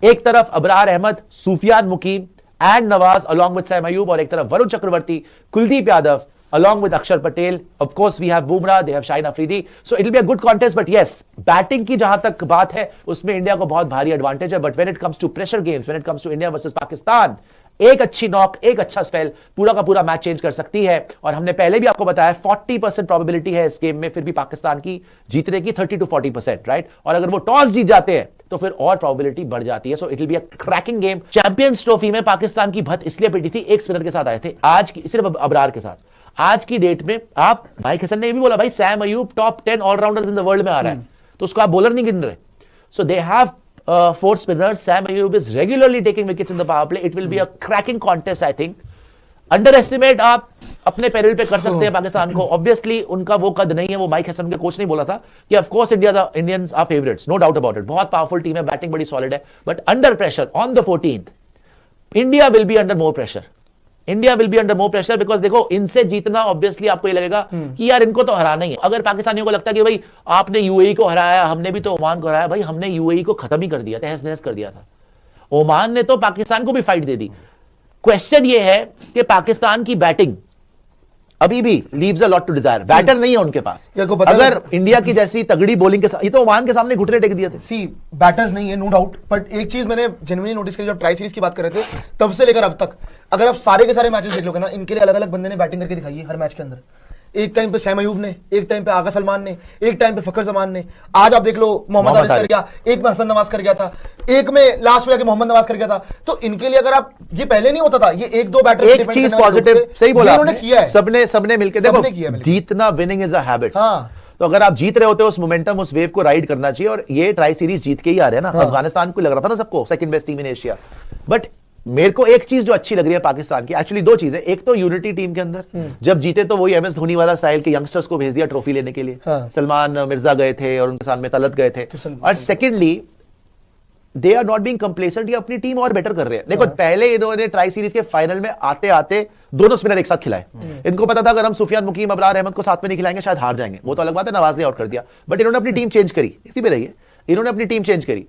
एक तरफ Abrar Ahmed, Sufiyan Muqeem and Nawaz along with Saim Ayub, और एक तरफ Varun Chakravarthy, Kuldeep Yadav along with Akshar Patel. Of course, we have Bumrah, they have Shaheen Afridi. So it'll be a good contest. But yes, batting की जहां तक बात है उसमें इंडिया को बहुत भारी एडवांटेज है. But when it comes to pressure games, when it comes to India versus Pakistan, एक अच्छी नॉक, एक अच्छा स्पेल पूरा का पूरा मैच चेंज कर सकती है. और हमने पहले भी आपको बताया 40% प्रोबेबिलिटी है इस गेम में फिर भी पाकिस्तान की जीतने की, 30 to 40%, राइट. और अगर वो टॉस जीत जाते हैं तो फिर और प्रोबेबिलिटी बढ़ जाती है. So it will be a cracking game. Champions trophy में पाकिस्तान की भत इसलिए पिटी थी, एक स्पिनर के साथ आए थे, आज की सिर्फ अबरार के साथ. आज की डेट में आप, माइक हसन ने ये भी बोला भाई Sam Ayub top 10 allrounders in the world में आ रहा है, तो उसको आप बॉलर नहीं गिन रहे. So they have 4 spinners. Saim Ayub is regularly taking wickets in the power play. It will be a cracking contest. I think underestimate आप अपने पेरिल पे कर सकते हैं पाकिस्तान को. ऑब्वियसली उनका वो कद नहीं है, वो माइक हसन के कोच ने बोला था कि of course Indians are favourites, no doubt about it. बहुत पावरफुल टीम है, बैटिंग बड़ी सॉलिड है, but under pressure on the 14th India will be under more pressure. India will be under more pressure because देखो इनसे जीतना obviously आपको ये लगेगा कि यार इनको तो हराना ही है. अगर पाकिस्तानियों को लगता है कि भाई आपने यूएई को हराया, हमने भी तो ओमान को हराया, भाई हमने यूएई को खत्म ही कर दिया, तहस नहस कर दिया था. ओमान ने तो पाकिस्तान को भी फाइट दे दी. क्वेश्चन ये है कि पाकिस्तान की बैटिंग अभी भी leaves a lot to desire. Batter नहीं है उनके पास. अगर इंडिया की जैसी तगड़ी बॉलिंग के साथ, ये तो ओमान के सामने घुटने टेक दिए थे. सी बैटर्स नहीं है, नो डाउट. बट एक चीज मैंने जेन्युइनली नोटिस करी जब ट्राई सीरीज की बात कर रहे थे तब से लेकर अब तक, अगर आप सारे के सारे मैचेस देख लोगे ना, इनके लिए अलग अलग बंदे ने बैटिंग करके दिखाई है हर मैच के अंदर. एक टाइम पे सैम अयूब ने, एक टाइम पे आगा सलमान ने, एक टाइम पे फखर जमान ने. आज आप देख लो मोहम्मद हारिस कर गया, एक में हसन नवाज कर गया था, एक में लास्ट में जाके मोहम्मद नवाज कर गया था. तो इनके लिए अगर आप, ये पहले नहीं होता था, ये एक दो बैटर. एक चीज पॉजिटिव सही बोला आपने, किया है सबने मिलकर. देखो जीतना, विनिंग इज अ हैबिट. तो अगर आप जीत रहे होते हो उस मोमेंटम, उस वेव को राइड करना चाहिए. और ये ट्राई सीरीज जीत के ही आ रहे हैं ना. अफगानिस्तान को लग रहा था ना सबको second best team in Asia. But मेरे को एक चीज जो अच्छी लग रही है पाकिस्तान की, एक्चुअली दो चीजें. एक तो यूनिटी टीम के अंदर, जब जीते तो वही एमएस धोनी वाला स्टाइल के यंगस्टर्स को भेज दिया ट्रॉफी लेने के लिए. सलमान मिर्जा गए थे और उनके साथ में तलत गए थे. और secondly they are not being complacent, ये अपनी टीम और बेटर कर रहे हैं. देखो पहले इन्होंने ट्राई सीरीज के फाइनल में आते आते दोनों स्पिनर एक साथ खिलाए. इनको पता था अगर हम सुफियान मुकीम, अबरार अहमद को साथ में नहीं खिलाएंगे शायद हार जाएंगे. वो तो अलग बात है, नवाज ने आउट कर दिया. बट इन्होंने अपनी टीम चेंज करी, इसी पे रहिए, इन्होंने अपनी टीम चेंज करी.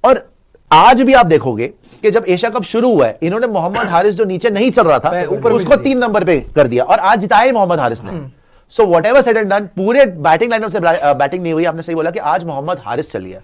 और आज भी आप देखोगे कि जब एशिया कप शुरू हुआ है, इन्होंने मोहम्मद हारिस जो नीचे नहीं चल रहा था उसको 3 नंबर पे कर दिया और आज जिताए मोहम्मद हारिस ने. So what ever said and done, पूरे बैटिंग लाइनअप से बैटिंग नहीं हुई. आपने सही बोला कि आज मोहम्मद हारिस चल गया.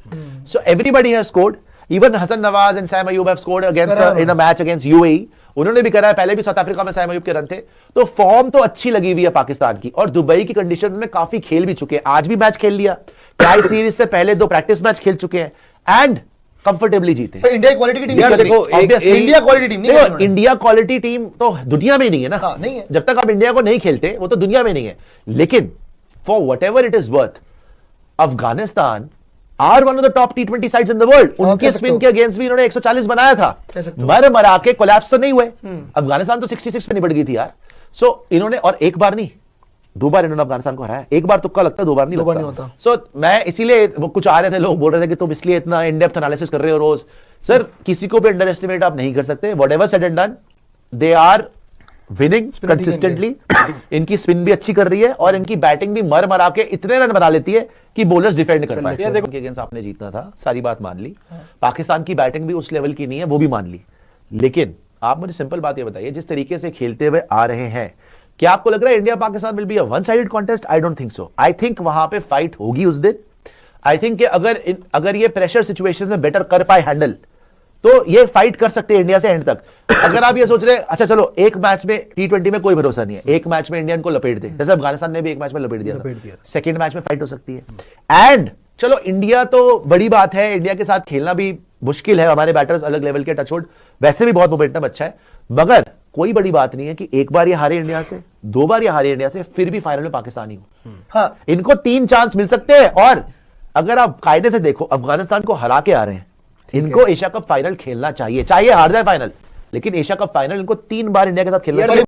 So everybody has scored. Even Hasan Nawaz and Saim Ayub have scored against in a match against UAE. उन्होंने भी करा है, पहले भी साउथ अफ्रीका में सैम अयूब के रन थे. तो फॉर्म तो अच्छी लगी हुई है पाकिस्तान की, और दुबई की कंडीशंस में काफी खेल भी चुके हैं. आज भी मैच खेल लिया, ट्राई सीरीज से पहले 2 प्रैक्टिस मैच खेल चुके हैं एंड कंफर्टेबली जीते. इंडिया क्वालिटी की टीम यार देखो, इंडिया क्वालिटी टीम नहीं है. इंडिया क्वालिटी टीम तो दुनिया में नहीं है ना. नहीं है. जब तक आप इंडिया को नहीं खेलते वो तो दुनिया में नहीं है. लेकिन for whatever it is worth, Afghanistan are one of the top T20 sides in the world. उनके स्पिन के अगेंस्ट भी इन्होंने 140 बनाया था. मरा के कोलैप्स तो नहीं हुए. अफगानिस्तान तो 66 पे निपट गई थी यार. सो इन्होंने, और एक बार नहीं 2 बार इन्होंने अफगानिस्तान को हराया. एक बार तुक्का लगता है, 2 बार नहीं लगता. सो मैं इसीलिए, वो कुछ आ रहे थे लोग बोल रहे थे कि तुम इसलिए इतना इन डेप्थ एनालिसिस कर रहे हो रोज. सर किसी को भी अंडर एस्टिमेट आप नहीं कर सकते. Whatever said and done, they are winning consistently. इनकी स्पिन भी अच्छी कर रही है और इनकी बैटिंग भी मरा के इतने रन बना लेती है कि बॉलर्स डिफेंड कर पाए. उनके अगेंस्ट आपने जीतना था, सारी बात मान ली. पाकिस्तान की बैटिंग भी उस लेवल की नहीं है, वो भी मान ली. लेकिन आप मुझे सिंपल बात ये बताइए, जिस तरीके से खेलते हुए आ रहे हैं, क्या आपको लग रहा है India Pakistan will be a one sided contest? I don't think so. I think वहां पे फाइट होगी उस दिन. आई थिंक कि अगर ये प्रेशर सिचुएशंस में बेटर कर पाए हैंडल, तो ये फाइट कर सकते हैं इंडिया से एंड तक. अगर आप ये सोच रहे हैं अच्छा चलो एक मैच में, T20 में कोई भरोसा नहीं है, एक मैच में इंडियन को लपेट दे, जैसे अफगानिस्तान ने भी एक मैच में लपेट दिया था. सेकंड मैच में फाइट हो सकती है. एंड चलो इंडिया तो बड़ी बात है, इंडिया के साथ खेलना भी मुश्किल है. हमारे बैटर्स अलग लेवल के, टचवुड वैसे भी बहुत मोमेंटम अच्छा है. मगर कोई बड़ी बात नहीं है कि एक बार ये हारे इंडिया से, 2 बार ये हारे इंडिया से, फिर भी फाइनल में पाकिस्तानी हो. हाँ, इनको 3 चांस मिल सकते हैं. और अगर आप कायदे से देखो, अफगानिस्तान को हरा के आ रहे हैं, इनको एशिया कप फाइनल खेलना चाहिए. चाहे हार जाए फाइनल, लेकिन एशिया कप फाइनल इनको 3 बार इंडिया के साथ खेलना चाहिए.